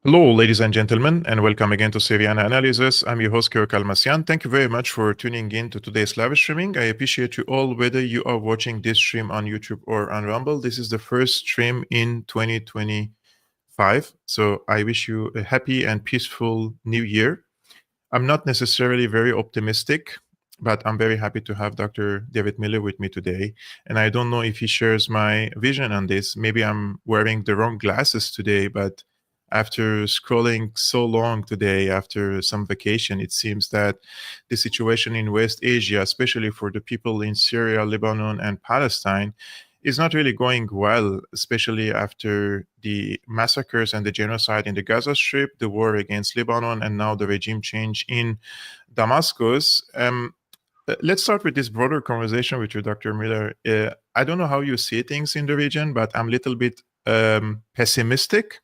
Hello, ladies and gentlemen, and welcome again to Syriana Analysis. I'm your host, Kevork Almassian. Thank you very much for tuning in to today's live streaming. I appreciate you all, whether you are watching this stream on YouTube or on Rumble. This is the first stream in 2025, so I wish you a happy and peaceful new year. I'm not necessarily very optimistic, but I'm very happy to have Dr. David Miller with me today. And I don't know if he shares my vision on this. Maybe I'm wearing the wrong glasses today, but after scrolling so long today, after some vacation, it seems that the situation in West Asia, especially for the people in Syria, Lebanon, and Palestine, is not really going well, especially after the massacres and the genocide in the Gaza Strip, the war against Lebanon, and now the regime change in Damascus. Let's start with this broader conversation with you, Dr. Miller. I don't know how you see things in the region, but I'm a little bit pessimistic,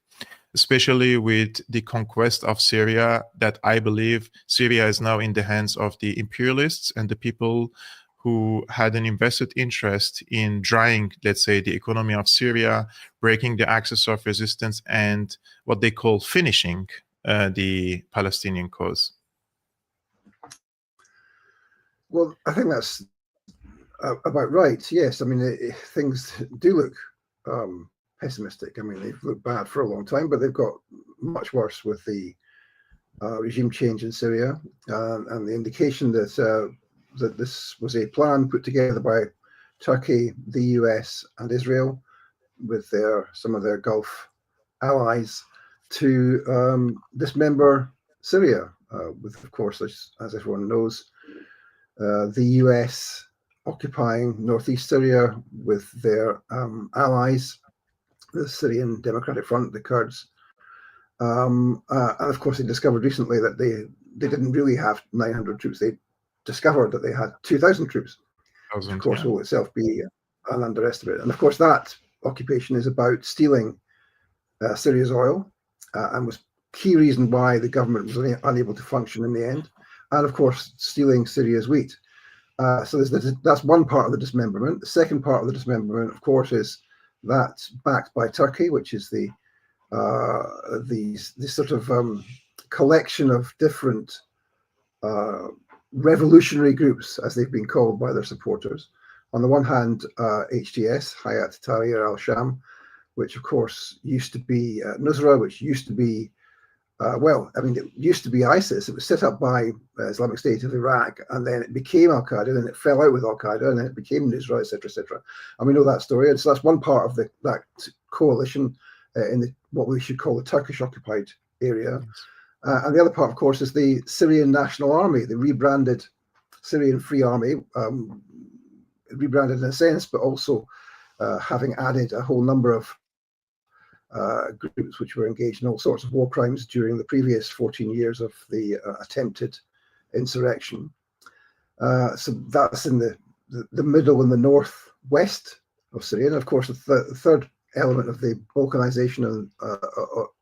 especially with the conquest of Syria, that I believe Syria is now in the hands of the imperialists and the people who had an invested interest in drying, let's say, the economy of Syria, breaking the axis of resistance, and what they call finishing the Palestinian cause. Well, I think that's about right. Yes, I mean, things do look pessimistic. I mean, they've looked bad for a long time, but they've got much worse with the regime change in Syria, and the indication that that this was a plan put together by Turkey, the US, and Israel, with some of their Gulf allies, to dismember Syria. With, of course, as everyone knows, the US occupying northeast Syria with their allies, the Syrian Democratic Front, the Kurds. And of course, they discovered recently that they didn't really have 900 troops. They discovered that they had 2,000 troops, which of course will itself be an underestimate. And of course, that occupation is about stealing Syria's oil, and was key reason why the government was unable to function in the end. And of course, stealing Syria's wheat. So that's one part of the dismemberment. The second part of the dismemberment, of course, is that backed by Turkey, which is the sort of collection of different revolutionary groups, as they've been called by their supporters. On the one hand, HTS, Hayat Tahrir al-Sham, which of course used to be Nusra, which used to be it used to be ISIS. It was set up by Islamic State of Iraq, and then it became Al-Qaeda, then it fell out with Al-Qaeda, and then it became Nusra, etc., etc. And we know that story. And so that's one part of that coalition in what we should call the Turkish-occupied area. And the other part, of course, is the Syrian National Army, the rebranded Syrian Free Army, rebranded in a sense, but also having added a whole number of groups which were engaged in all sorts of war crimes during the previous 14 years of the attempted insurrection. So that's in the middle and the northwest of Syria. And of course, the third element of the balkanization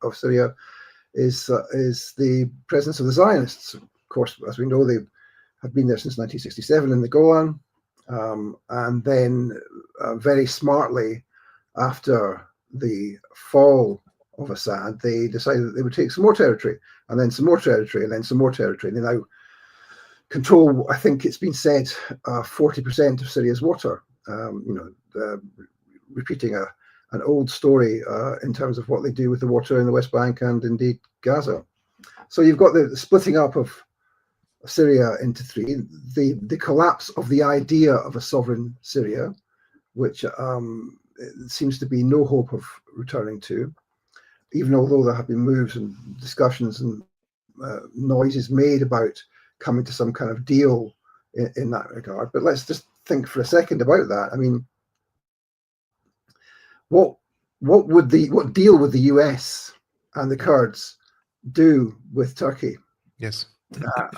of Syria is the presence of the Zionists. Of course, as we know, they have been there since 1967 in the Golan, and then very smartly, after the fall of Assad, they decided that they would take some more territory, and then some more territory, and then some more territory. And they now control, I think it's been said, 40% of Syria's water. Repeating an old story in terms of what they do with the water in the West Bank and indeed Gaza. So you've got the splitting up of Syria into three, the collapse of the idea of a sovereign Syria, which seems to be no hope of returning to, even although there have been moves and discussions and noises made about coming to some kind of deal in that regard. But let's just think for a second about that. I mean, what deal would the US and the Kurds do with Turkey? Yes.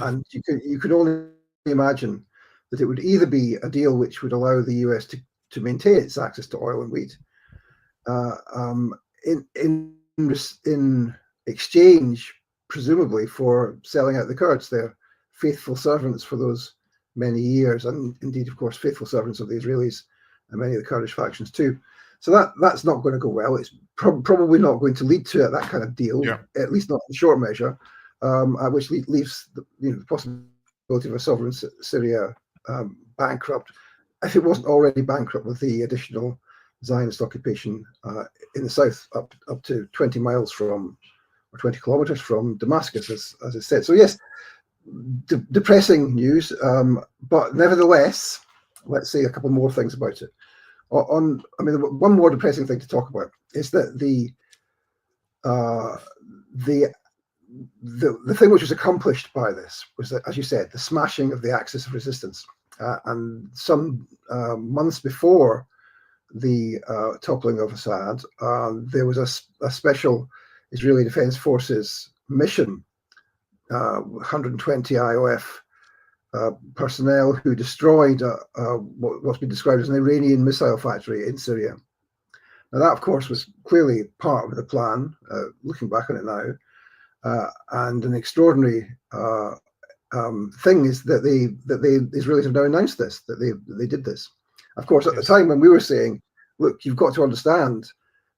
And you could only imagine that it would either be a deal which would allow the US to maintain its access to oil and wheat in exchange, presumably, for selling out the Kurds, their faithful servants for those many years, and indeed, of course, faithful servants of the Israelis and many of the Kurdish factions too. So that's not going to go well. It's probably not going to lead to that kind of deal, at least not in short measure, which leaves the possibility of a sovereign Syria bankrupt, if it wasn't already bankrupt with the additional Zionist occupation in the south, up to 20 miles from, or 20 kilometers from Damascus, as I said. So yes, depressing news, but nevertheless, let's say a couple more things about it. One more depressing thing to talk about is that the thing which was accomplished by this was that, as you said, the smashing of the axis of resistance. And some months before the toppling of Assad, there was a special Israeli Defense Forces mission, 120 IOF personnel who destroyed what's been described as an Iranian missile factory in Syria. Now, that, of course, was clearly part of the plan, looking back on it now, and an extraordinary thing is that the Israelis have now announced this, that they did this. Of course, at the time when we were saying, look, you've got to understand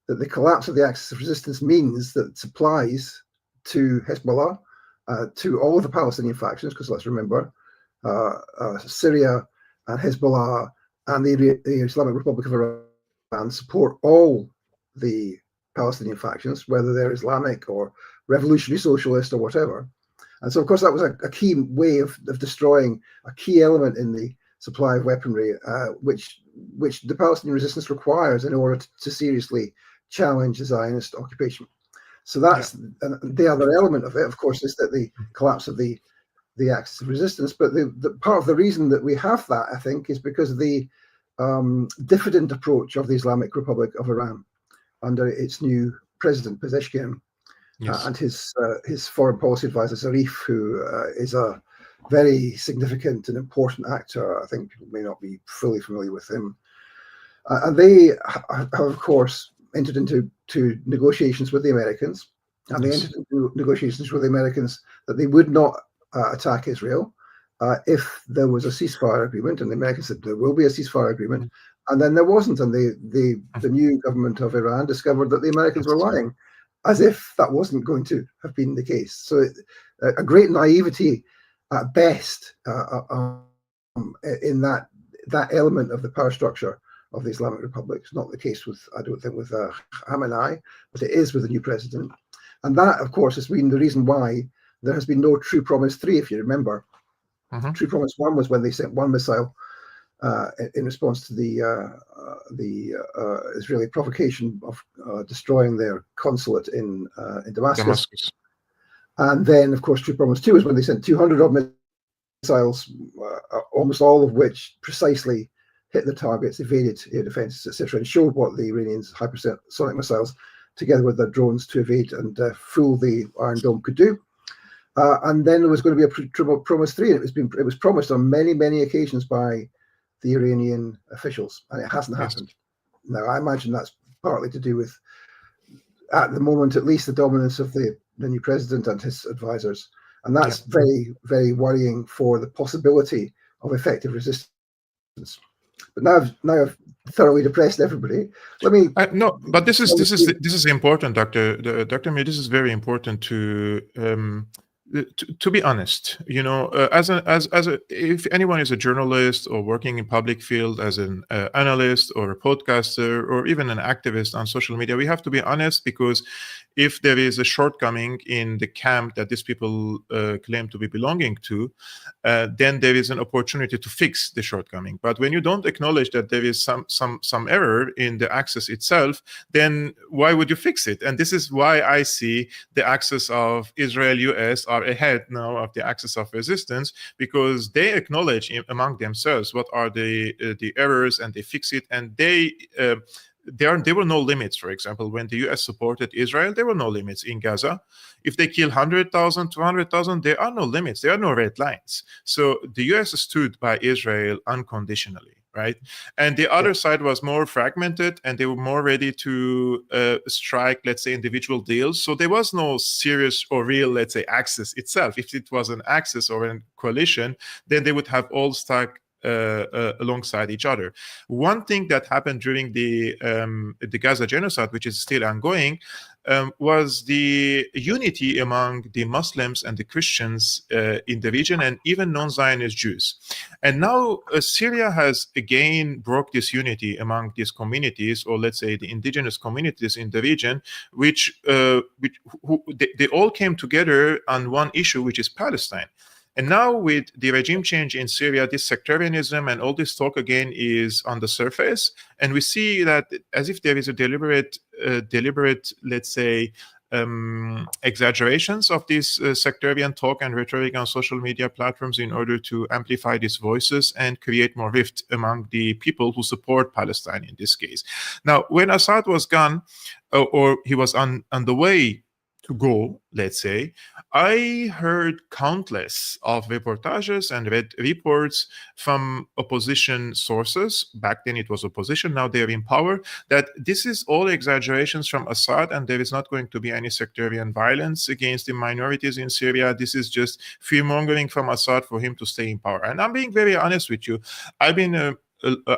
that the collapse of the axis of resistance means that supplies to Hezbollah, to all of the Palestinian factions, because let's remember, Syria and Hezbollah and the Islamic Republic of Iran support all the Palestinian factions, whether they're Islamic or revolutionary socialist or whatever. And so, of course, that was a key way of destroying a key element in the supply of weaponry, which the Palestinian resistance requires in order to seriously challenge the Zionist occupation. So that's the other element of it, of course, is that the collapse of the axis of resistance. But the part of the reason that we have that, I think, is because of the diffident approach of the Islamic Republic of Iran under its new president, Pezeshkian, and his foreign policy advisor, Zarif, who is a very significant and important actor. I think people may not be fully familiar with him. And they have, of course, entered into negotiations with the Americans, and they entered into negotiations with the Americans that they would not attack Israel if there was a ceasefire agreement, and the Americans said there will be a ceasefire agreement, and then there wasn't, and the new government of Iran discovered that the Americans were lying, as if that wasn't going to have been the case. So a great naivety at best in that element of the power structure of the Islamic Republic. It's not the case with, I don't think, with Khamenei, but it is with the new president. And that, of course, has been the reason why there has been no True Promise 3, if you remember. True Promise 1 was when they sent one missile in response to the Israeli provocation of destroying their consulate in Damascus. And then, of course, True Promise 2 is when they sent 200 odd missiles, almost all of which precisely hit the targets, evaded air defenses, etc., and showed what the Iranians' hypersonic missiles, together with their drones to evade and fool the Iron Dome, could do. And then there was going to be a True Promise 3, and it was promised on many, many occasions by the Iranian officials, and it hasn't happened. Now, I imagine that's partly to do with, at the moment at least, the dominance of the new president and his advisors, and that's very, very worrying for the possibility of effective resistance. But now I've thoroughly depressed everybody. Let me no, but this is important, Dr. Mir. This is very important to be honest. You know, if anyone is a journalist or working in public field as an analyst or a podcaster or even an activist on social media, we have to be honest, because if there is a shortcoming in the camp that these people claim to be belonging to, then there is an opportunity to fix the shortcoming. But when you don't acknowledge that there is some error in the axis itself, then why would you fix it? And this is why I see the axis of Israel-US are ahead now of the axis of resistance, because they acknowledge among themselves what are the errors, and they fix it, and there were no limits. For example, when the US supported Israel, there were no limits in Gaza. If they kill 100,000, 200,000, there are no limits. There are no red lines. So the US stood by Israel unconditionally, right? And the other side was more fragmented, and they were more ready to strike, let's say, individual deals. So there was no serious or real, let's say, axis itself. If it was an axis or a coalition, then they would have all stuck alongside each other. One thing that happened during the Gaza genocide, which is still ongoing, was the unity among the Muslims and the Christians in the region, and even non-Zionist Jews. And now Syria has again broke this unity among these communities, or let's say the indigenous communities in the region, which they all came together on one issue, which is Palestine. And now with the regime change in Syria, this sectarianism and all this talk again is on the surface. And we see that as if there is a deliberate, let's say, exaggerations of this sectarian talk and rhetoric on social media platforms in order to amplify these voices and create more rift among the people who support Palestine in this case. Now, when Assad was gone, or he was on the way to go, let's say, I heard countless of reportages and read reports from opposition sources. Back then it was opposition, now they're in power, that this is all exaggerations from Assad and there is not going to be any sectarian violence against the minorities in Syria. This is just fear-mongering from Assad for him to stay in power. And I'm being very honest with you. I've been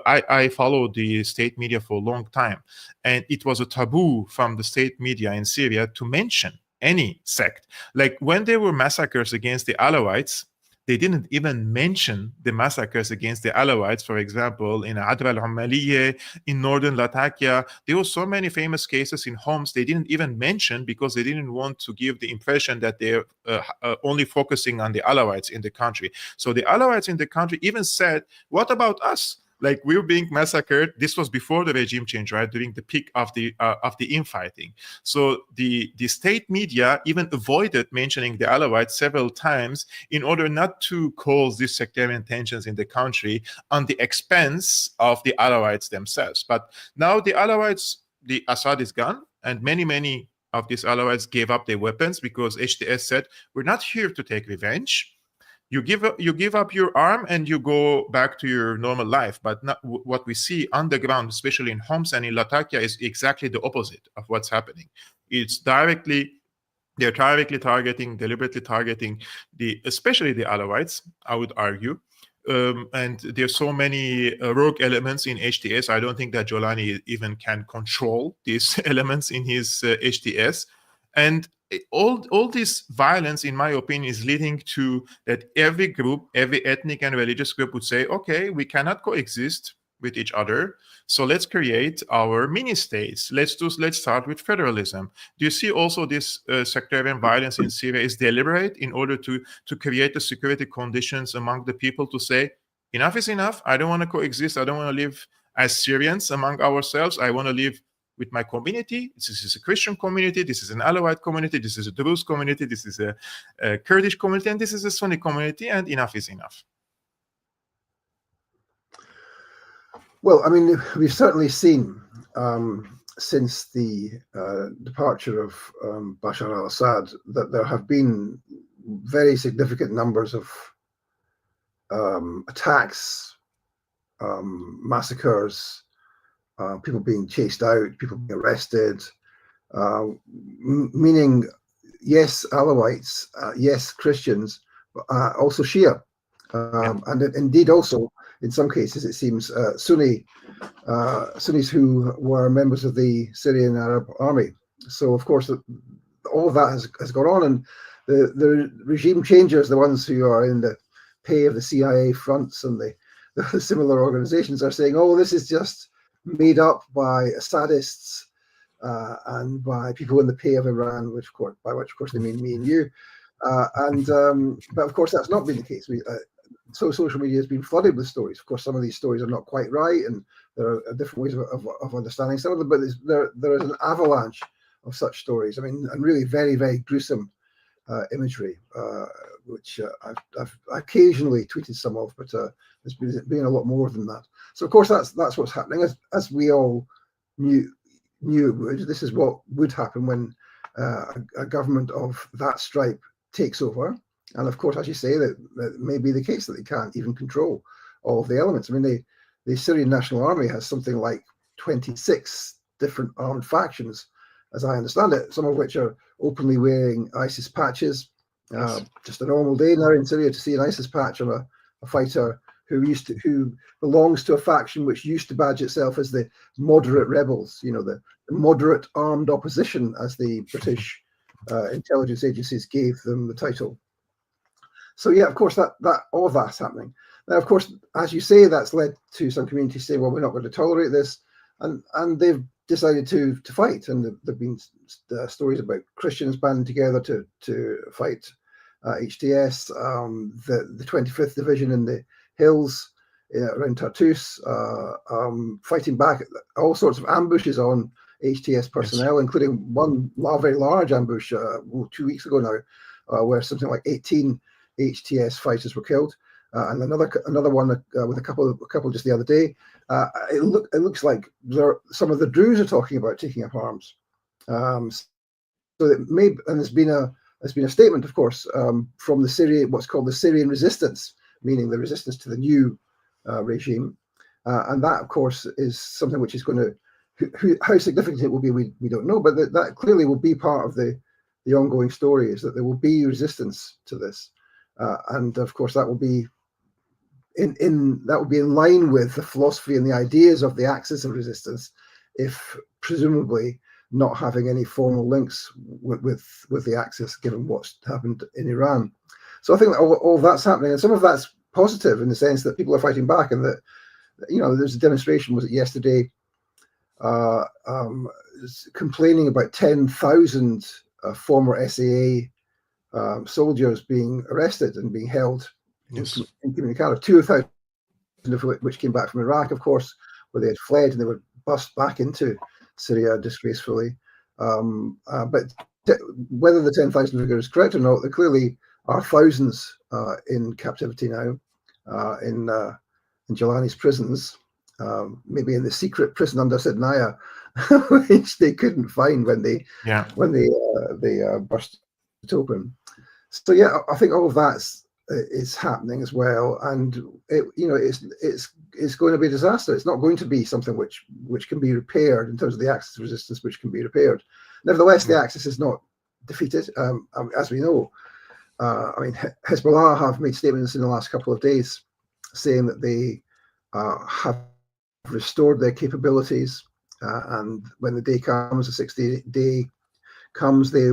I followed the state media for a long time, and it was a taboo from the state media in Syria to mention any sect. Like when there were massacres against the Alawites, they didn't even mention the massacres against the Alawites, for example, in Adra al-Ummaliye, in northern Latakia. There were so many famous cases in Homs they didn't even mention because they didn't want to give the impression that they're only focusing on the Alawites in the country. So the Alawites in the country even said, what about us? Like, we were being massacred. This was before the regime change, right? During the peak of the infighting. So the state media even avoided mentioning the Alawites several times in order not to cause these sectarian tensions in the country on the expense of the Alawites themselves. But now the Alawites, the Assad is gone, and many of these Alawites gave up their weapons because HTS said, we're not here to take revenge. You give up your arm and you go back to your normal life. But not, what we see on the ground, especially in Homs and in Latakia, is exactly the opposite of what's happening. It's deliberately targeting especially the Alawites, I would argue. And there's so many rogue elements in HTS. I don't think that Julani even can control these elements in his HTS. And all this violence, in my opinion, is leading to that every group, every ethnic and religious group would say, okay, we cannot coexist with each other, so let's create our mini-states. Let's start with federalism. Do you see also this sectarian violence in Syria is deliberate in order to create the security conditions among the people to say, enough is enough, I don't want to coexist, I don't want to live as Syrians among ourselves, I want to live with my community. This is a Christian community, this is an Alawite community, this is a Druze community, this is a Kurdish community, and this is a Sunni community, and enough is enough. Well, I mean, we've certainly seen since the departure of Bashar al-Assad that there have been very significant numbers of attacks, massacres, people being chased out, people being arrested, meaning, yes, Alawites, yes, Christians, but also Shia. And indeed also, in some cases, it seems, Sunnis who were members of the Syrian Arab Army. So, of course, all of that has gone on, and the regime changers, the ones who are in the pay of the CIA fronts and the similar organizations, are saying, oh, this is just made up by sadists and by people in the pay of Iran, by which of course they mean me and you. But of course that's not been the case. So social media has been flooded with stories. Of course, some of these stories are not quite right, and there are different ways of understanding some of them. But there is an avalanche of such stories. I mean, and really very, very gruesome imagery, which I've occasionally tweeted some of, but there's been a lot more than that. So of course that's what's happening, as we all knew it would. This is what would happen when a government of that stripe takes over. And of course, as you say, that may be the case that they can't even control all of the elements. I mean, the Syrian National Army has something like 26 different armed factions, as I understand it, some of which are openly wearing ISIS patches. Just a normal day now in Syria to see an ISIS patch on a fighter who belongs to a faction which used to badge itself as the moderate rebels, the moderate armed opposition, as the British intelligence agencies gave them the title. So yeah, of course, that all of that's happening. Now, of course, as you say, that's led to some communities saying, well, we're not going to tolerate this, and they've decided to fight. And there've been stories about Christians banding together to fight HTS, the 25th Division in the hills around Tartus, fighting back all sorts of ambushes on HTS personnel, including one very large ambush 2 weeks ago now, where something like 18 HTS fighters were killed, and another one with a couple just the other day. It looks like some of the Druze are talking about taking up arms. So it may, and there's been a statement, of course, from the Syrian, what's called the Syrian resistance, meaning the resistance to the new regime, and that, of course, is something which is going to. How significant it will be, we don't know, but that clearly will be part of the ongoing story, is that there will be resistance to this, and of course that will be in line with the philosophy and the ideas of the axis of resistance, if presumably not having any formal links with the axis, given what's happened in Iran. So I think that all that's happening, and some of that's positive in the sense that people are fighting back, and that there's a demonstration, was it yesterday, complaining about 10,000 former SAA soldiers being arrested and being held incommunicado. 2,000 of which came back from Iraq, of course, where they had fled and they were bussed back into Syria disgracefully. But whether the 10,000 figure is correct or not, there clearly are thousands in captivity now in Al-Julani's prisons. Maybe in the secret prison under Sidnaya, which they couldn't find when they burst it open. So yeah, I think all of that is happening as well, and it's going to be a disaster. It's not going to be something which can be repaired in terms of the axis of resistance, which can be repaired. Nevertheless, the axis is not defeated, as we know. I mean, Hisbah have made statements in the last couple of days saying that they have restored their capabilities, and when the day comes, the 60th day comes, they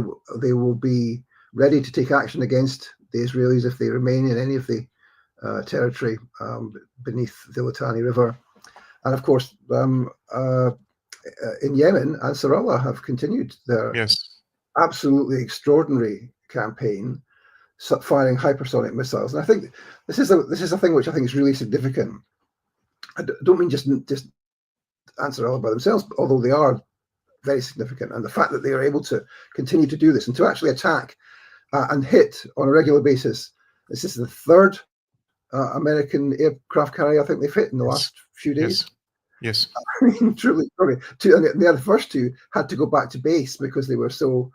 will be ready to take action against the Israelis if they remain in any of the territory beneath the Litani River. And of course, in Yemen, Ansarullah have continued their absolutely extraordinary campaign, firing hypersonic missiles. And I think this is a thing which I think is really significant. I don't mean just Ansarullah by themselves, although they are very significant. And the fact that they are able to continue to do this and to actually attack and hit on a regular basis. This is the third American aircraft carrier I think they've hit in the last few days. Yes. I mean, truly. And the other first two had to go back to base because they were so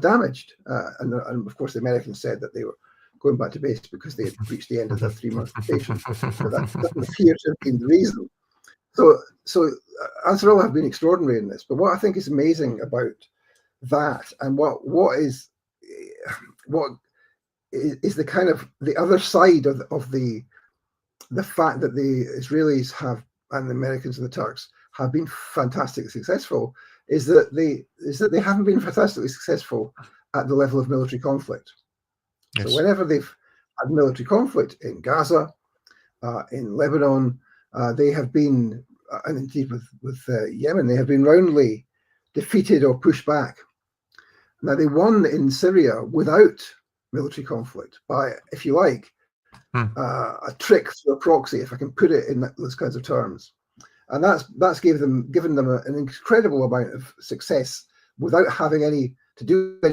damaged. And of course, the Americans said that they were going back to base because they had reached the end of their 3-month rotation. So that doesn't appear to have been the reason. So Ansarullah have been extraordinary in this. But what I think is amazing about that, and what is the kind of the other side of the fact that the Israelis have, and the Americans and the Turks have been fantastically successful, is that they haven't been fantastically successful at the level of military conflict. Yes. So whenever they've had military conflict in Gaza, in Lebanon, they have been, and indeed with Yemen, they have been roundly defeated or pushed back. Now, they won in Syria without military conflict by, if you like, a trick through a proxy, if I can put it in those kinds of terms. And that's given them an incredible amount of success without having any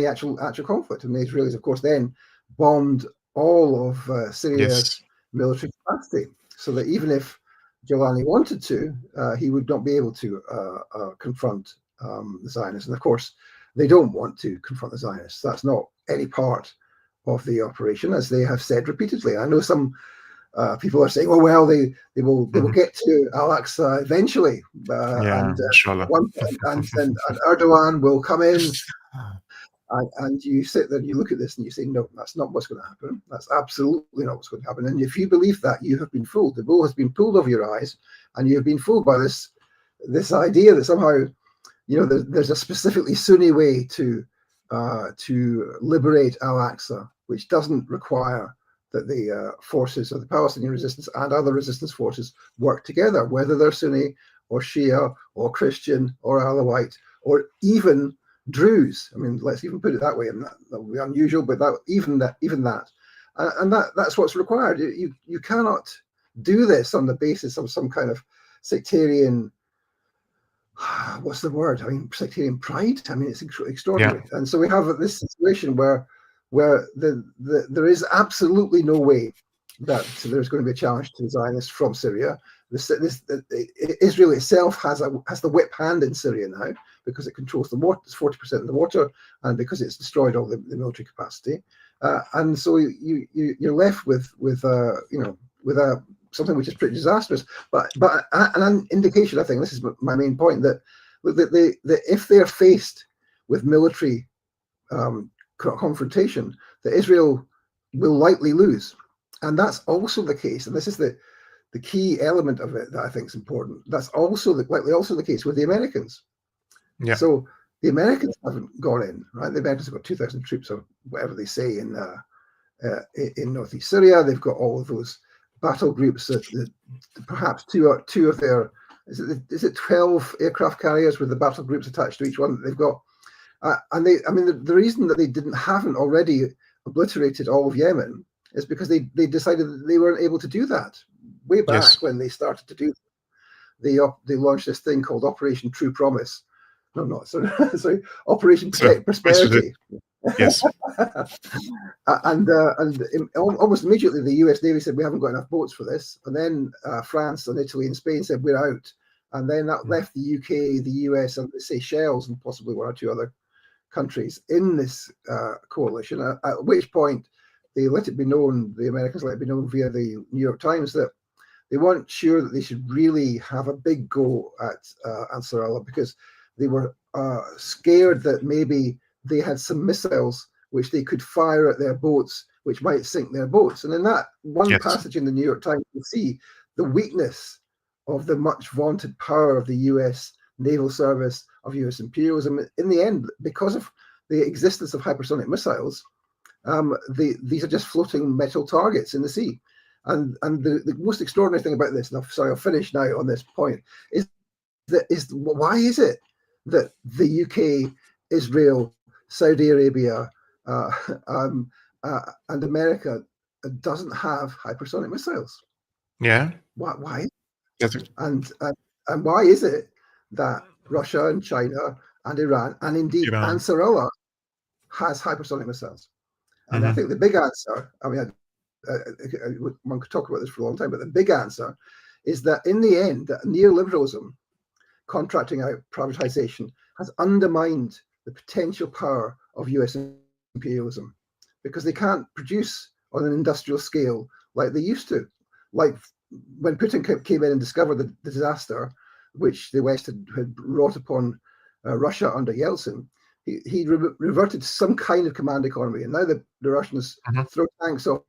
actual conflict. And the Israelis, of course, then bombed all of Syria's military capacity, so that even if Al-Julani wanted to, he would not be able to confront the Zionists. And of course, they don't want to confront the Zionists. That's not any part of the operation, as they have said repeatedly. I know some people are saying, "Oh well, they will get to Al-Aqsa eventually, and Erdogan will come in And you sit there and you look at this and you say, no, that's not what's going to happen. That's absolutely not what's going to happen. And if you believe that, you have been fooled. The wool has been pulled over your eyes, and you have been fooled by this idea that somehow, there's a specifically Sunni way to liberate Al-Aqsa, which doesn't require that the forces of the Palestinian resistance and other resistance forces work together, whether they're Sunni or Shia or Christian or Alawite or even Druze. I mean, let's even put it that way, and that would be unusual, but even that, and that's what's required. You cannot do this on the basis of some kind of sectarian. What's the word? I mean, sectarian pride. I mean, it's extraordinary. Yeah. And so we have this situation where there is absolutely no way that there's going to be a challenge to the Zionists from Syria. Israel itself has the whip hand in Syria now, because it controls the water, it's 40% of the water, and because it's destroyed all the military capacity. And so you're left with something which is pretty disastrous. But an indication, I think, this is my main point, that if they're faced with military confrontation, that Israel will likely lose. And that's also the case, and this is the key element of it that I think is important. That's also likely also the case with the Americans. Yeah. So the Americans haven't gone in, right? The Americans have got 2,000 troops or whatever they say in northeast Syria. They've got all of those battle groups that perhaps two of their is it 12 aircraft carriers with the battle groups attached to each one that they've got. And the reason that they haven't already obliterated all of Yemen is because they decided that they weren't able to do that way back. Yes. When they started to do that. They launched this thing called Operation True Promise. No, sorry, Operation Protect Prosperity. Yes. and almost immediately the US Navy said, we haven't got enough boats for this. And then France and Italy and Spain said, we're out. And then that left the UK, the US, and the Seychelles, and possibly one or two other countries in this coalition, at which point they let it be known, the Americans let it be known via the New York Times, that they weren't sure that they should really have a big go at Ansar Allah, because they were scared that maybe they had some missiles which they could fire at their boats, which might sink their boats. And in that one passage in the New York Times, you see the weakness of the much vaunted power of the US naval service, of US imperialism. In the end, because of the existence of hypersonic missiles, these are just floating metal targets in the sea. And the most extraordinary thing about this, and I'll finish now on this point, is why is it that the UK, Israel, Saudi Arabia, and America doesn't have hypersonic missiles? Yeah. Why? Yes. And why is it that Russia and China and Iran and indeed Ansar Allah has hypersonic missiles? And I think the big answer, I mean, one could talk about this for a long time, but the big answer is that in the end, that neoliberalism, contracting out, privatization, has undermined the potential power of US imperialism, because they can't produce on an industrial scale like they used to. Like when Putin came in and discovered the disaster which the West had wrought upon Russia under Yeltsin, he reverted to some kind of command economy. And now the Russians throw tanks off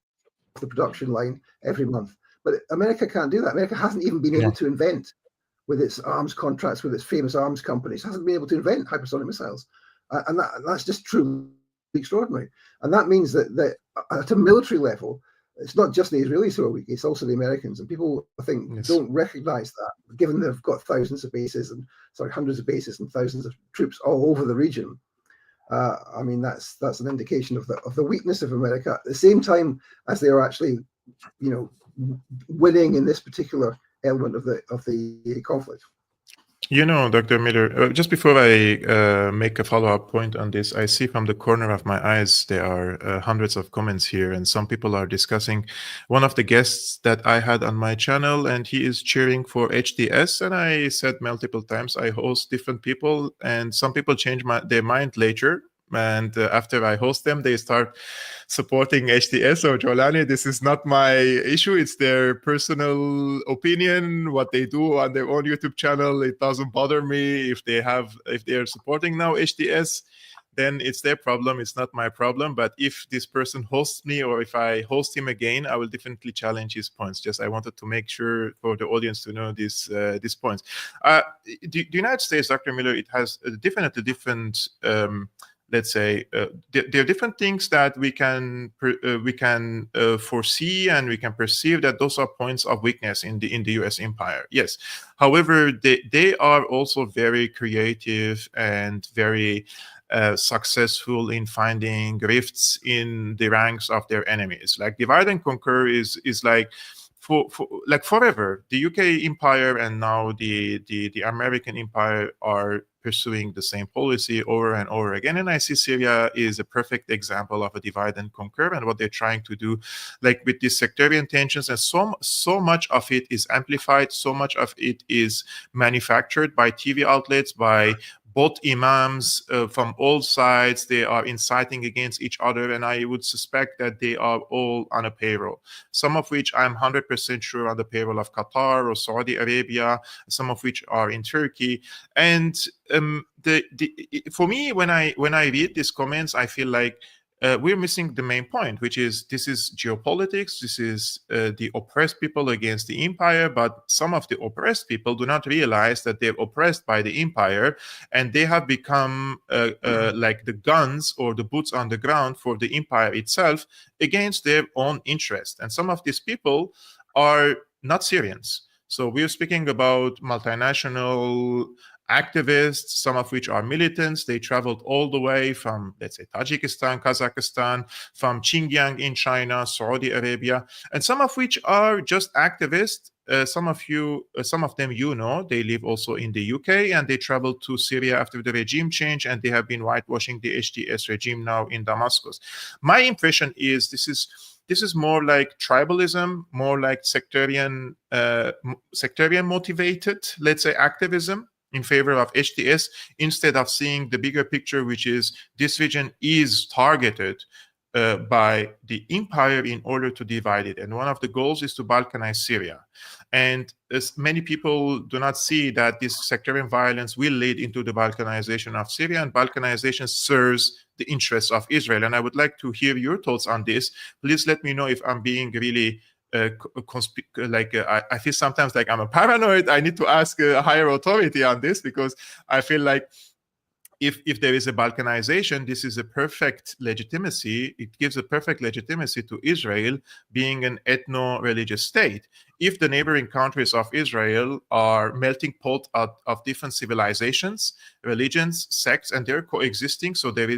the production line every month. But America can't do that. America hasn't even been able to invent, with its arms contracts, with its famous arms companies, hasn't been able to invent hypersonic missiles. And that's just truly extraordinary. And that means that at a military level, it's not just the Israelis who are weak, it's also the Americans. And people, I think, don't recognize that, given they've got hundreds of bases and thousands of troops all over the region. I mean, that's an indication of the weakness of America, at the same time as they are actually, winning in this particular element of the conflict. Dr. Miller, just before I make a follow-up point on this, I see from the corner of my eyes there are hundreds of comments here, and some people are discussing one of the guests that I had on my channel, and he is cheering for HDS. And I said multiple times, I host different people, and some people change their mind later. And after I host them, they start supporting HDS or Julani. This is not my issue. It's their personal opinion, what they do on their own YouTube channel. It doesn't bother me if they are supporting now HDS. then it's their problem. It's not my problem. But if this person hosts me, or if I host him again, I will definitely challenge his points. Just I wanted to make sure for the audience to know these points. The United States, Dr. Miller, it has definitely different. Let's say there are different things that we can foresee and we can perceive that those are points of weakness in the U.S. empire. Yes, however, they are also very creative and very successful in finding rifts in the ranks of their enemies. Like divide and conquer is like. Like forever, the UK empire and now the American empire are pursuing the same policy over and over again. And I see Syria is a perfect example of a divide and conquer, and what they're trying to do, like with these sectarian tensions, and so much of it is amplified, so much of it is manufactured by TV outlets, by both imams from all sides. They are inciting against each other, and I would suspect that they are all on a payroll, some of which I'm 100% sure on the payroll of Qatar or Saudi Arabia, some of which are in Turkey. And for me, when I read these comments, I feel like we're missing the main point, which is this is geopolitics. This is the oppressed people against the empire. But some of the oppressed people do not realize that they're oppressed by the empire, and they have become like the guns or the boots on the ground for the empire itself against their own interest. And some of these people are not Syrians. So we're speaking about multinational activists, some of which are militants. They traveled all the way from, let's say, Tajikistan, Kazakhstan, from Xinjiang in China, Saudi Arabia, and some of which are just activists. Some of them, they live also in the UK, and they traveled to Syria after the regime change, and they have been whitewashing the HTS regime now in Damascus. My impression is this is more like tribalism, more like sectarian motivated, let's say, activism in favor of HTS, instead of seeing the bigger picture, which is this region is targeted by the empire in order to divide it. And one of the goals is to Balkanize Syria. And as many people do not see that this sectarian violence will lead into the Balkanization of Syria, and Balkanization serves the interests of Israel. And I would like to hear your thoughts on this. Please let me know if I'm being really I feel sometimes like I'm a paranoid. I need to ask a higher authority on this, because I feel like if there is a Balkanization, this is a perfect legitimacy. It gives a perfect legitimacy to Israel being an ethno-religious state. If the neighboring countries of Israel are melting pot of different civilizations, religions, sects, and they're coexisting, so there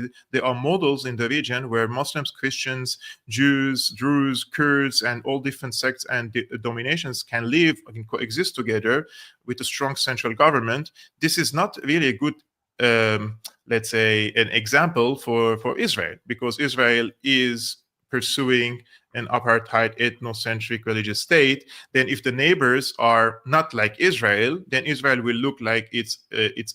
are models in the region where Muslims, Christians, Jews, Druze, Kurds, and all different sects and dominations can live and coexist together with a strong central government. This is not really a good let's say, an example for Israel, because Israel is pursuing an apartheid ethnocentric religious state. Then if the neighbors are not like Israel, then Israel will look like it's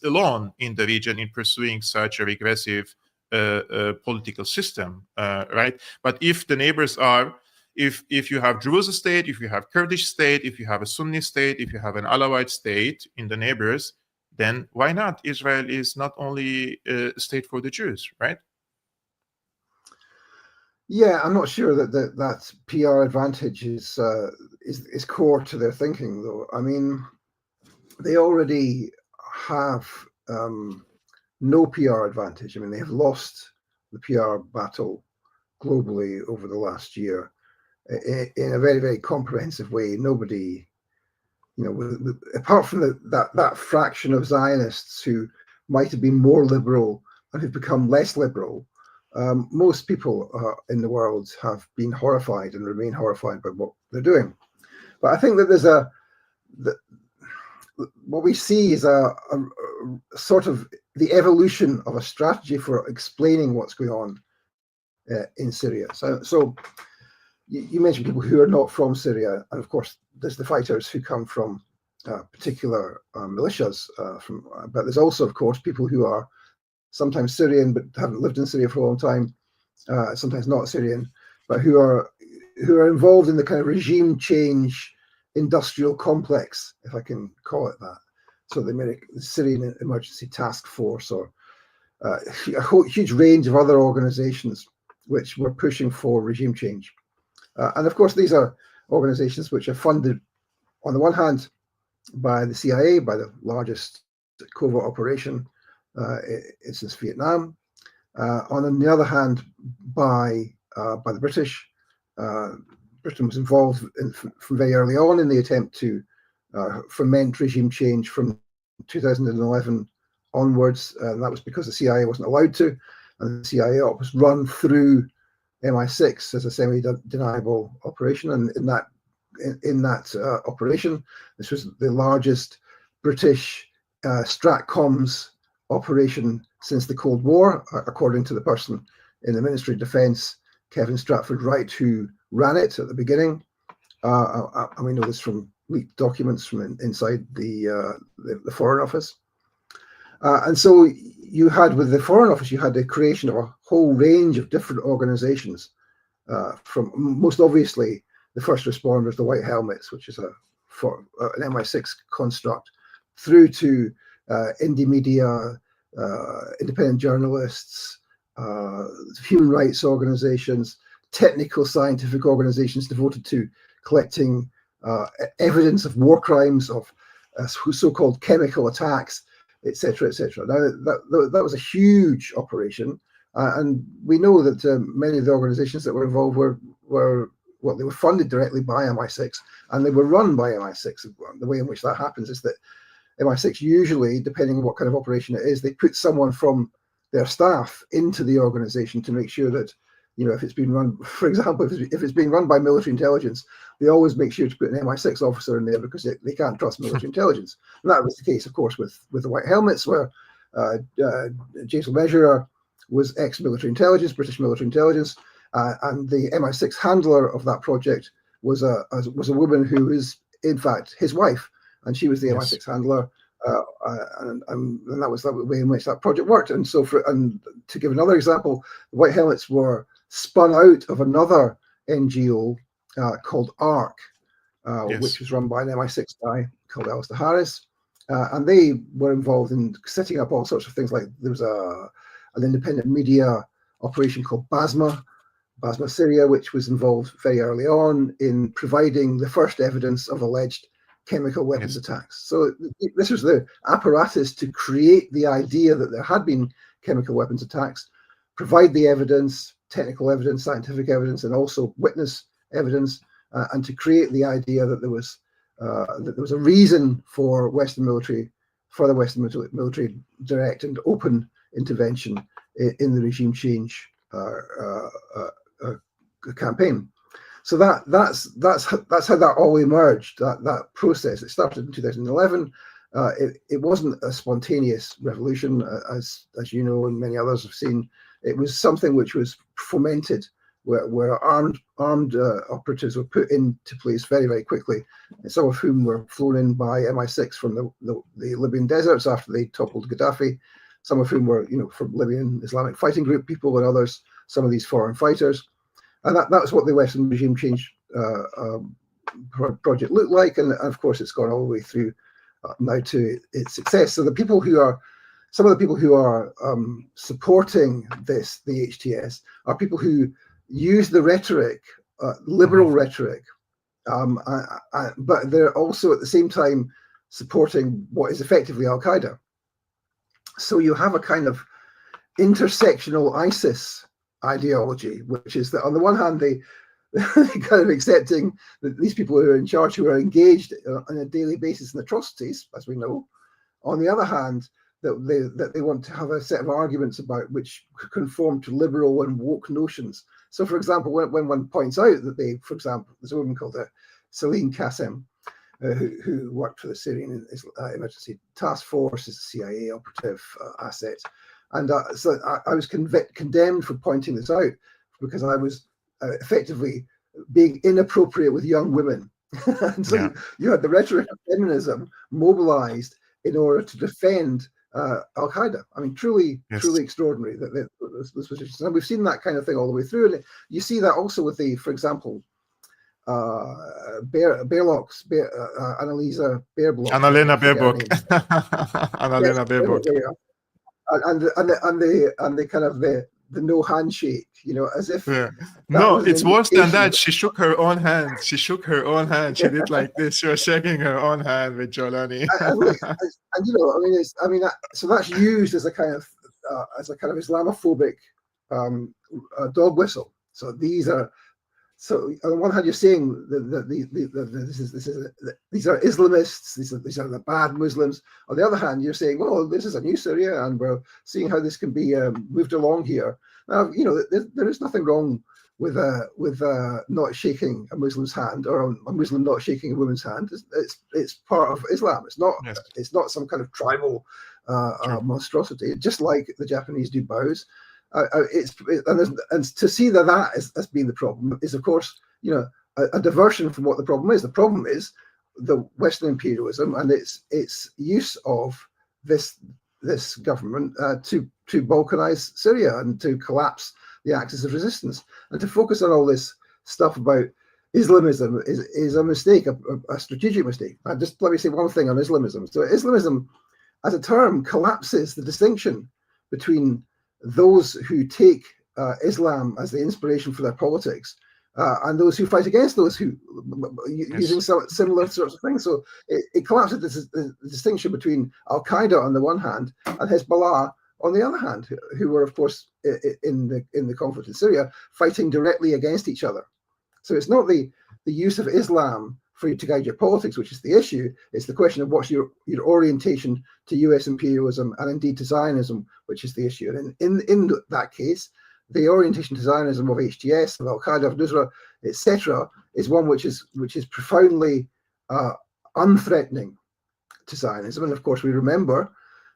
alone in the region in pursuing such a regressive political system, right? But if the neighbors are, if you have Druze state, if you have Kurdish state, if you have a Sunni state, if you have an Alawite state in the neighbors, then why not? Israel is not only a state for the Jews, right? Yeah, I'm not sure that PR advantage is core to their thinking, though. I mean, they already have no PR advantage. I mean, they have lost the PR battle globally over the last year in a very, very comprehensive way. Nobody, apart from that fraction of Zionists who might have been more liberal and who've become less liberal, most people in the world have been horrified and remain horrified by what they're doing. But I think that what we see is a sort of the evolution of a strategy for explaining what's going on in Syria. So you mentioned people who are not from Syria, and of course there's the fighters who come from particular militias, but there's also, of course, people who are sometimes Syrian but haven't lived in Syria for a long time, sometimes not Syrian, but who are involved in the kind of regime change industrial complex, if I can call it that. So the Syrian Emergency Task Force, or huge range of other organizations which were pushing for regime change. And of course, these are organizations which are funded, on the one hand, by the CIA, by the largest covert operation since Vietnam. On the other hand, by the British. Britain was involved from very early on in the attempt to foment regime change from 2011 onwards. And that was because the CIA wasn't allowed to, and the CIA was run through MI6 as a semi-deniable operation. And in that operation, this was the largest British stratcoms operation since the Cold War, according to the person in the Ministry of Defence, Kevin Stratford Wright, who ran it at the beginning. And we know this from leaked documents from inside the Foreign Office. And so you had, with the Foreign Office, you had the creation of a whole range of different organizations, from most obviously the first responders, the White Helmets, which is an MI6 construct, through to indie media, independent journalists, human rights organizations, technical scientific organizations devoted to collecting evidence of war crimes, of so-called chemical attacks, etc., etc. Now, that was a huge operation, and we know that many of the organizations that were involved were they were funded directly by MI6, and they were run by MI6. The way in which that happens is that MI6 usually, depending on what kind of operation it is, they put someone from their staff into the organization to make sure that, if it's been run, for example, if it's being run by military intelligence, they always make sure to put an MI6 officer in there because they can't trust military intelligence. And that was the case, of course, with the White Helmets, where James LeMessurier was ex-military intelligence, British military intelligence, and the MI6 handler of that project was a woman who is, in fact, his wife, and she was the MI6 handler. And that was the way in which that project worked. And so, to give another example, the White Helmets were spun out of another NGO called ARC, which was run by an MI6 guy called Alistair Harris, and they were involved in setting up all sorts of things. Like there was an independent media operation called Basma Syria, which was involved very early on in providing the first evidence of alleged chemical weapons attacks. So this was the apparatus to create the idea that there had been chemical weapons attacks, provide the evidence, technical evidence, scientific evidence, and also witness evidence, and to create the idea that there was a reason for the Western military direct and open intervention in the regime change campaign. So that's how that all emerged. That process. It started in 2011. It wasn't a spontaneous revolution, as you know, and many others have seen. It was something which was fomented, where armed operatives were put into place very, very quickly, and some of whom were flown in by MI6 from the Libyan deserts after they toppled Gaddafi. Some of whom were, from Libyan Islamic Fighting Group people, and others, some of these foreign fighters. And that's what the Western regime change project looked like, and of course it's gone all the way through now to its success. So some of the people who are supporting the HTS, are people who use the rhetoric, liberal rhetoric, but they're also at the same time supporting what is effectively Al-Qaeda. So you have a kind of intersectional ISIS ideology, which is that on the one hand they're kind of accepting that these people who are in charge, who are engaged on a daily basis in atrocities, as we know. On the other hand, that they want to have a set of arguments about which conform to liberal and woke notions. So, for example, when one points out that for example, there's a woman called Celine Kasem, who worked for the Syrian Emergency Task Force as a CIA operative asset. And so I was condemned for pointing this out because I was effectively being inappropriate with young women. And so you had the rhetoric of feminism mobilized in order to defend Al-Qaeda. I mean, truly extraordinary that this was. And we've seen that kind of thing all the way through. And you see that also with for example, Annalena Baerbock. Annalena Baerbock. Annalena Baerbock. and the kind of the no handshake, as if Yeah. that No, was an it's worse than indication that. of, She shook her own hand. She shook her own hand. She did like this. She was shaking her own hand with Jolani. so that's used as a kind of Islamophobic dog whistle. So these are. So on the one hand, you're saying these are Islamists. These are the bad Muslims. On the other hand, you're saying, well, this is a new Syria, and we're seeing how this can be moved along here. Now, there is nothing wrong with not shaking a Muslim's hand, or a Muslim not shaking a woman's hand. It's part of Islam. Yes. It's not some kind of tribal monstrosity. Just like the Japanese do bows. And to see that as being the problem is, of course, a diversion from what the problem is. The problem is the Western imperialism and its use of this government to balkanize Syria and to collapse the axis of resistance, and to focus on all this stuff about Islamism is a mistake, a strategic mistake. Just let me say one thing on Islamism. So Islamism, as a term, collapses the distinction between those who take Islam as the inspiration for their politics and those who fight against those who using similar sorts of things. So it collapses the distinction between Al-Qaeda on the one hand and Hezbollah on the other hand, who were, of course, in the conflict in Syria, fighting directly against each other. So it's not the use of Islam for you to guide your politics, which is the issue. It's the question of what's your orientation to US imperialism and indeed to Zionism, which is the issue. And in that case, the orientation to Zionism of HTS, of Al-Qaeda, of Nusra, etc., is one which is profoundly unthreatening to Zionism. And of course, we remember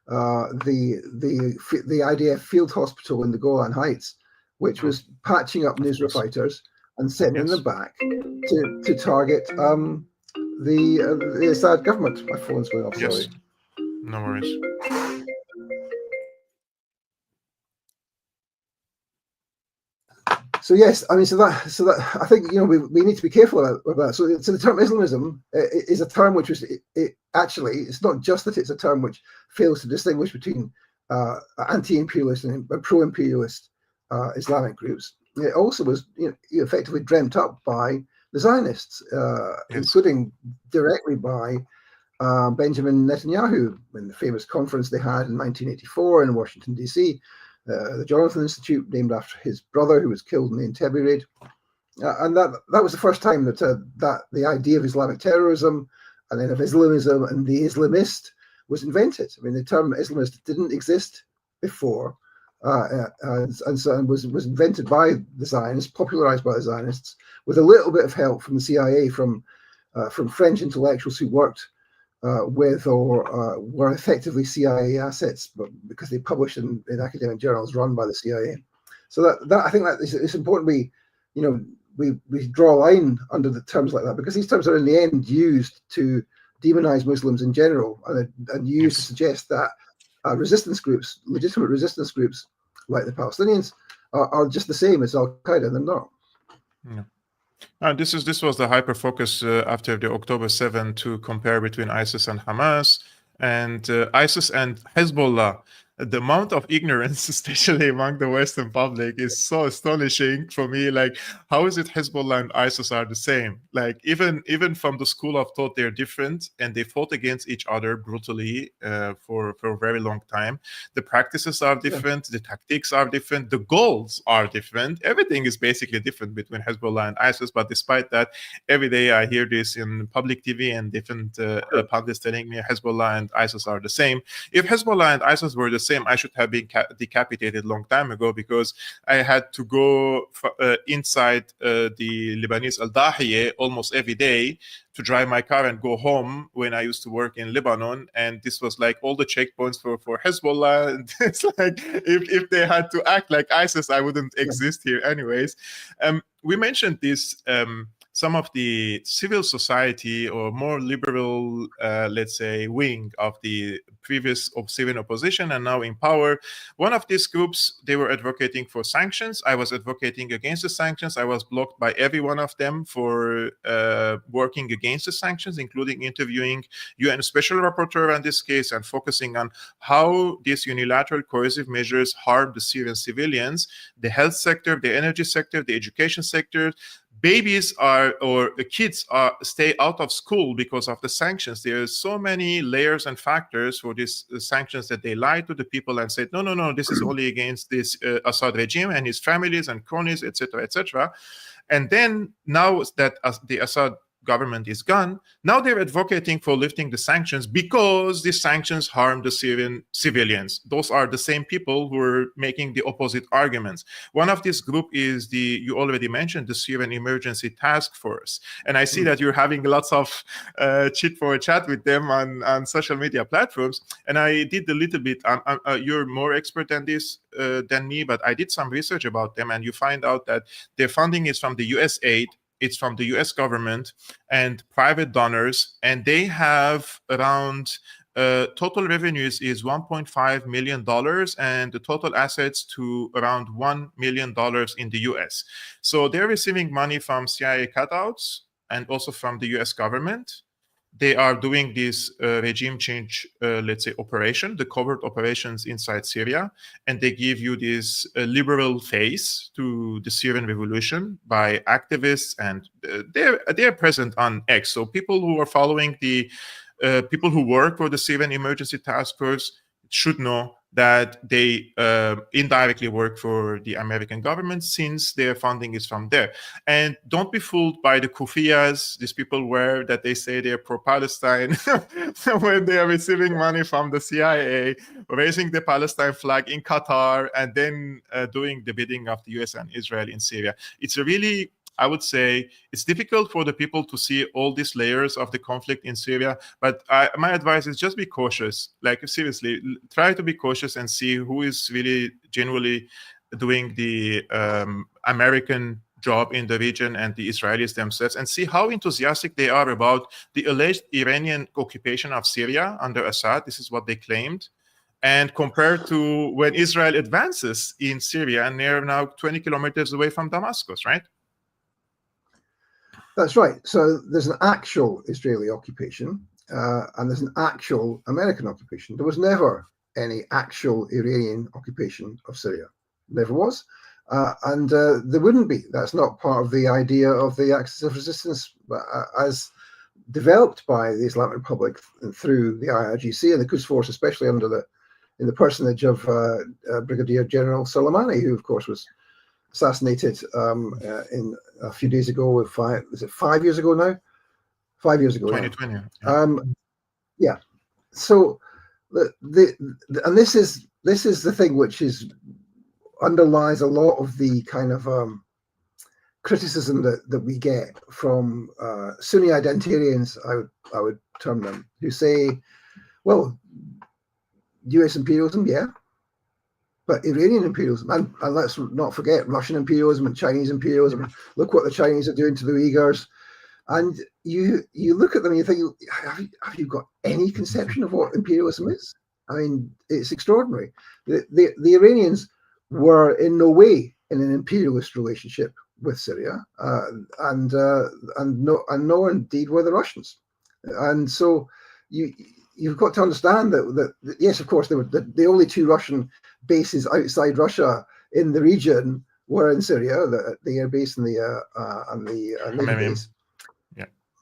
the IDF field hospital in the Golan Heights, which was patching up Nusra fighters and sending them back to target the Assad government. My phone's going off. Sorry. No worries. So yes, I mean, so that I think we need to be careful about that. So the term Islamism is a term which was actually, it's not just that it's a term which fails to distinguish between anti-imperialist and pro-imperialist Islamic groups. It also was effectively dreamt up by the Zionists, including directly by Benjamin Netanyahu in the famous conference they had in 1984 in Washington, D.C., the Jonathan Institute, named after his brother who was killed in the Entebbe raid. And that was the first time that the idea of Islamic terrorism and then of Islamism and the Islamist was invented. I mean, the term Islamist didn't exist before, and was invented by the Zionists, popularized by the Zionists, with a little bit of help from the CIA, from French intellectuals who worked with or were effectively CIA assets, but because they published in academic journals run by the CIA. So that I think that it's important we draw a line under the terms like that, because these terms are in the end used to demonize Muslims in general and used to suggest that resistance groups, legitimate resistance groups like the Palestinians, are just the same as Al-Qaeda, and they're not. Yeah. This was the hyper focus after the October 7 to compare between ISIS and Hamas, and ISIS and Hezbollah. The amount of ignorance, especially among the Western public, is so astonishing for me. Like, how is it Hezbollah and ISIS are the same? Like, even from the school of thought, they're different, and they fought against each other brutally for a very long time. The practices are different, the tactics are different, the goals are different. Everything is basically different between Hezbollah and ISIS. But despite that, every day I hear this in public TV and different pundits telling me Hezbollah and ISIS are the same. If Hezbollah and ISIS were the same, I should have been decapitated long time ago, because I had to go inside the Lebanese Al-Dahiya almost every day to drive my car and go home when I used to work in Lebanon. And this was like all the checkpoints for Hezbollah. And it's like, if they had to act like ISIS, I wouldn't exist here anyways. We mentioned this some of the civil society or more liberal, let's say, wing of the previous Syrian opposition and now in power. One of these groups, they were advocating for sanctions. I was advocating against the sanctions. I was blocked by every one of them for working against the sanctions, including interviewing UN Special Rapporteur on this case and focusing on how these unilateral coercive measures harm the Syrian civilians, the health sector, the energy sector, the education sector. Babies kids stay out of school because of the sanctions. There are so many layers and factors for these sanctions that they lie to the people and said, no, this is only against this Assad regime and his families and cronies, etc., etc. And then now that the Assad government is gone, now they're advocating for lifting the sanctions because the sanctions harm the Syrian civilians. Those are the same people who are making the opposite arguments. One of this group is you already mentioned, the Syrian Emergency Task Force. And I see that you're having lots of chit for a chat with them on social media platforms. And I did a little bit, you're more expert than this than me, but I did some research about them, and you find out that their funding is from the US aid, it's from the US government and private donors, and they have around total revenues is $1.5 million and the total assets to around $1 million in the US. So they're receiving money from CIA cutouts and also from the US government. They are doing this regime change, let's say, operation, the covert operations inside Syria, and they give you this liberal face to the Syrian revolution by activists, and they're present on X. So people who are following the people who work for the Syrian Emergency Task Force should know that they indirectly work for the American government since their funding is from there. And don't be fooled by the kufiyas these people wear that they say they're pro-Palestine when they are receiving money from the CIA, raising the Palestine flag in Qatar, and then doing the bidding of the US and Israel in Syria. It's a really, I would say, it's difficult for the people to see all these layers of the conflict in Syria, but my advice is just be cautious. Like, seriously, try to be cautious and see who is really genuinely doing the American job in the region and the Israelis themselves, and see how enthusiastic they are about the alleged Iranian occupation of Syria under Assad. This is what they claimed. And compared to when Israel advances in Syria, and they're now 20 kilometers away from Damascus, right? That's right. So there's an actual Israeli occupation and there's an actual American occupation. There was never any actual Iranian occupation of Syria. Never was. And there wouldn't be. That's not part of the idea of the axis of resistance as developed by the Islamic Republic through the IRGC and the Quds Force, especially in the personage of Brigadier General Soleimani, who, of course, was assassinated in a few days ago. Is it 5 years ago now? 5 years ago. 2020. Yeah. So and this is the thing which underlies a lot of the kind of criticism that we get from Sunni identitarians, I would term them, who say, well, US imperialism, yeah, but Iranian imperialism, and let's not forget Russian imperialism and Chinese imperialism. Look what the Chinese are doing to the Uyghurs. And you look at them and you think, have you got any conception of what imperialism is? I mean, it's extraordinary. The Iranians were in no way in an imperialist relationship with Syria, and nor indeed were the Russians. And so you've got to understand that yes, of course, the only two Russian bases outside Russia in the region were in Syria, the air base and the navy base.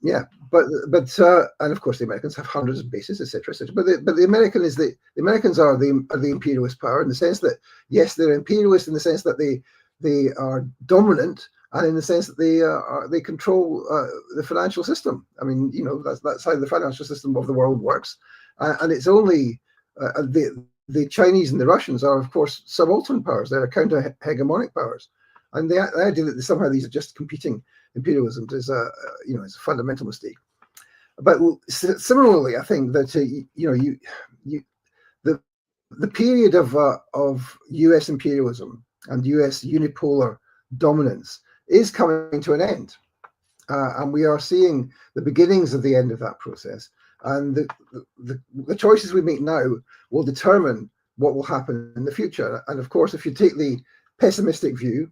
Yeah, but and of course the Americans have hundreds of bases, etc., etc. But the Americans are the imperialist power in the sense that yes, they're imperialist in the sense that they are dominant, and in the sense that they control the financial system. I mean, that's how the financial system of the world works, and it's only the Chinese and the Russians are, of course, subaltern powers. They're counter hegemonic powers, and the idea that somehow these are just competing imperialisms is a fundamental mistake. But similarly, I think that the period of US imperialism and US unipolar dominance is coming to an end, and we are seeing the beginnings of the end of that process. And the choices we make now will determine what will happen in the future. And of course, if you take the pessimistic view,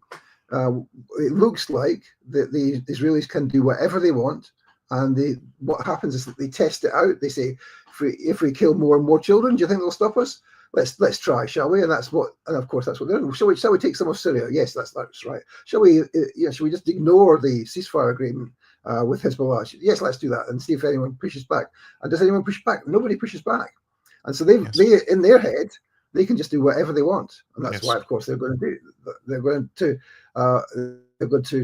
it looks like that the Israelis can do whatever they want. And what happens is that they test it out. They say, if we kill more and more children, do you think they'll stop us? Let's try, shall we? And of course that's what they're doing. Shall we take some of Syria? Yes, that's right. Shall we just ignore the ceasefire agreement with Hisbah? Yes, let's do that and see if anyone pushes back. And does anyone push back? Nobody pushes back. And so they in their head, they can just do whatever they want. And that's why, of course, they're going to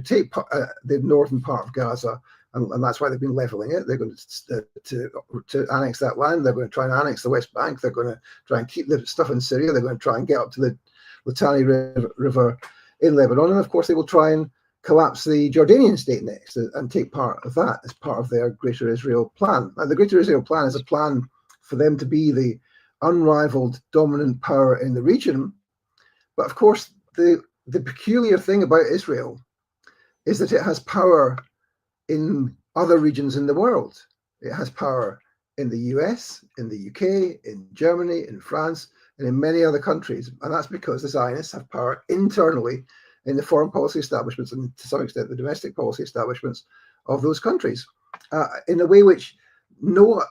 take the northern part of Gaza. And that's why they've been leveling it. They're going to annex that land. They're going to try and annex the West Bank. They're going to try and keep the stuff in Syria. They're going to try and get up to the Litani River in Lebanon. And of course, they will try and collapse the Jordanian state next and take part of that as part of their Greater Israel plan. And the Greater Israel plan is a plan for them to be the unrivaled dominant power in the region. But of course, the peculiar thing about Israel is that it has power in other regions in the world. It has power in the US, in the UK, in Germany, in France, and in many other countries. And that's because the Zionists have power internally in the foreign policy establishments and to some extent the domestic policy establishments of those countries in a way which no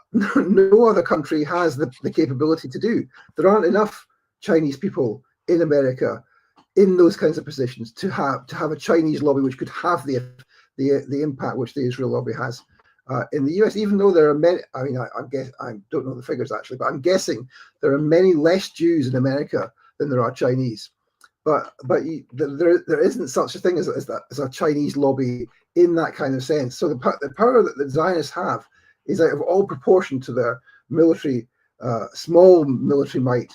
other country has the capability to do. There aren't enough Chinese people in America in those kinds of positions to have a Chinese lobby which could have the impact which the Israel lobby has in the US, even though there are many. I mean, I don't know the figures actually, but I'm guessing there are many less Jews in America than there are Chinese. But there isn't such a thing as a Chinese lobby in that kind of sense. So the power that the Zionists have is out of all proportion to their small military might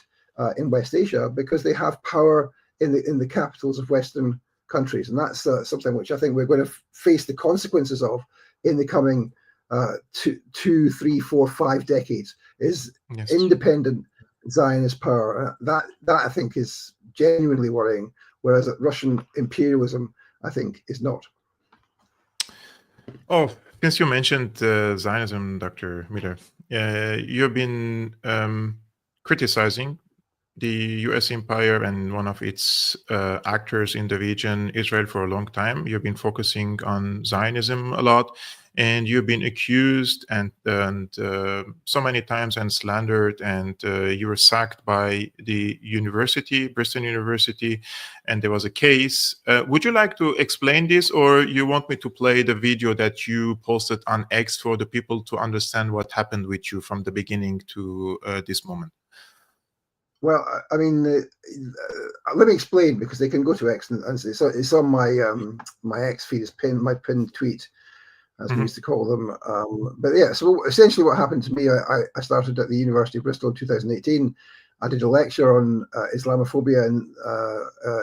in West Asia, because they have power in the capitals of Western countries, and that's something which I think we're going to face the consequences of in the coming 2, 3, 4, 5 decades. Is independent Zionist power that I think is genuinely worrying, whereas Russian imperialism I think is not. Oh, since you mentioned Zionism, Dr. Miller, you've been criticizing the US empire and one of its actors in the region, Israel, for a long time. You've been focusing on Zionism a lot, and you've been accused and so many times and slandered, and you were sacked by the university, Bristol University, and there was a case. Would you like to explain this, or you want me to play the video that you posted on X for the people to understand what happened with you from the beginning to this moment? Well, I mean, let me explain, because they can go to X and see. So it's on my X feed, is my pinned tweet, as we used to call them. But yeah, so essentially what happened to me, I started at the University of Bristol in 2018. I did a lecture on Islamophobia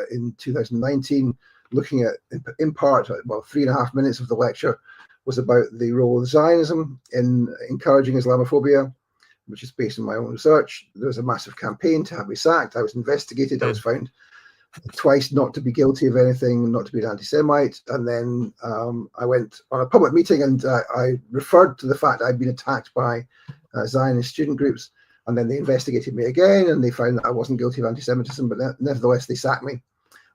in 2019, looking at, in part, well, 3.5 minutes of the lecture was about the role of Zionism in encouraging Islamophobia, which is based on my own research. There was a massive campaign to have me sacked. I was investigated. I was found twice not to be guilty of anything, not to be an anti-Semite. And then I went on a public meeting and I referred to the fact I'd been attacked by Zionist student groups. And then they investigated me again and they found that I wasn't guilty of anti-Semitism, but nevertheless, they sacked me.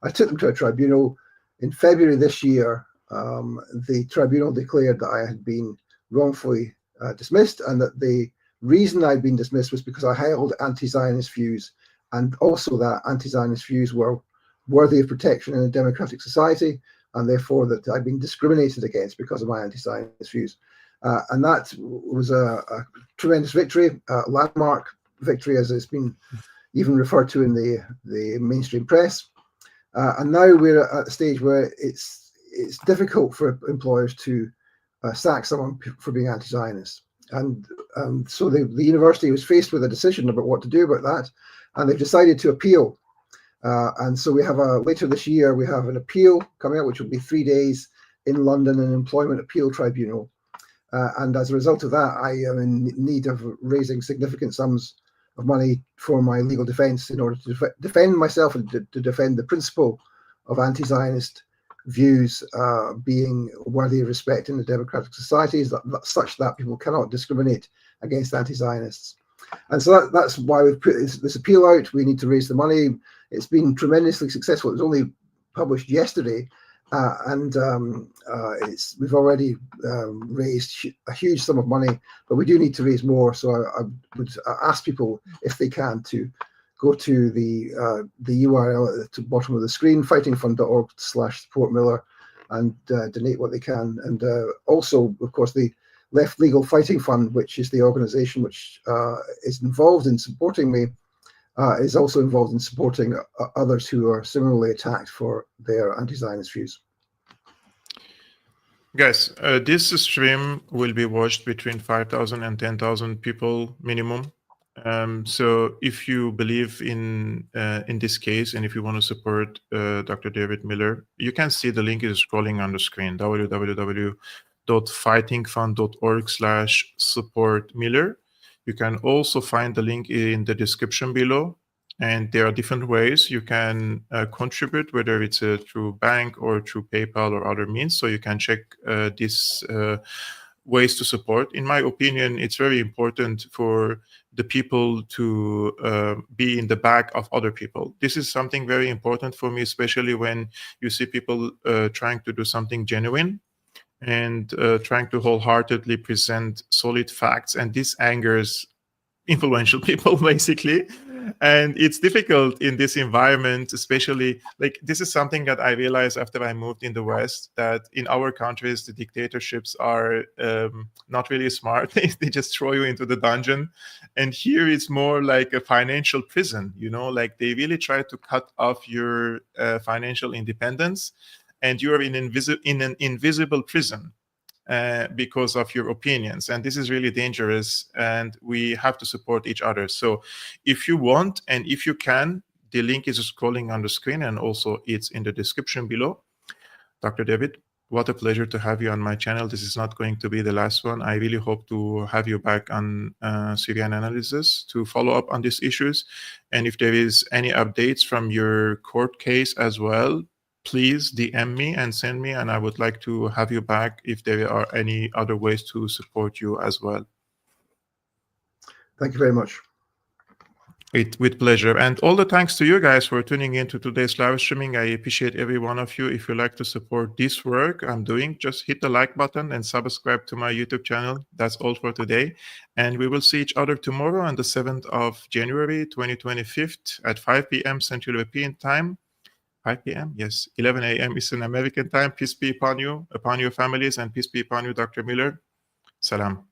I took them to a tribunal. In February this year, the tribunal declared that I had been wrongfully dismissed, and that the reason I'd been dismissed was because I held anti-Zionist views, and also that anti-Zionist views were worthy of protection in a democratic society, and therefore that I'd been discriminated against because of my anti-Zionist views. And that was a tremendous victory, a landmark victory, as it's been even referred to in the mainstream press. And now we're at the stage where it's difficult for employers to sack someone for being anti-Zionist. And so the university was faced with a decision about what to do about that, and they've decided to appeal. And so we have later this year, we have an appeal coming up, which will be 3 days in London, an employment appeal tribunal. And as a result of that, I am in need of raising significant sums of money for my legal defense in order to defend myself and to defend the principle of anti-Zionist views being worthy of respect in the democratic societies, such that people cannot discriminate against anti-Zionists. And so that's why we've put this appeal out. We need to raise the money. It's been tremendously successful. It was only published yesterday, and we've already raised a huge sum of money, but we do need to raise more. So I would ask people, if they can, to go to the URL at the bottom of the screen, fightingfund.org/support Miller, and donate what they can. And also, of course, the Left Legal Fighting Fund, which is the organization which is involved in supporting me, is also involved in supporting others who are similarly attacked for their anti-Zionist views. Guys, this stream will be watched between 5,000 and 10,000 people minimum. So if you believe in this case, and if you want to support Dr. David Miller, you can see the link is scrolling on the screen, www.fightingfund.org/support Miller. You can also find the link in the description below. And there are different ways you can contribute, whether it's through bank or through PayPal or other means. So you can check these ways to support. In my opinion, it's very important for the people to be in the back of other people. This is something very important for me, especially when you see people trying to do something genuine and trying to wholeheartedly present solid facts. And this angers influential people, basically. And it's difficult in this environment, especially, like, this is something that I realized after I moved in the West, that in our countries, the dictatorships are not really smart. They just throw you into the dungeon. And here it's more like a financial prison, you know, like they really try to cut off your financial independence, and you're in an invisible prison. Because of your opinions, and this is really dangerous, and we have to support each other. So if you want, and if you can, the link is scrolling on the screen, and also it's in the description below. Dr. David, what a pleasure to have you on my channel. This is not going to be the last one. I really hope to have you back on Syriana Analysis to follow up on these issues. And if there is any updates from your court case as well, please DM me and send me, and I would like to have you back if there are any other ways to support you as well. Thank you very much. With pleasure. And all the thanks to you guys for tuning in to today's live streaming. I appreciate every one of you. If you like to support this work I'm doing, just hit the like button and subscribe to my YouTube channel. That's all for today. And we will see each other tomorrow on the 7th of January, 2025 at 5 p.m. Central European Time. 5 p.m. Yes, 11 a.m. Eastern American Time. Peace be upon you, upon your families, and peace be upon you, Dr. Miller. Salam.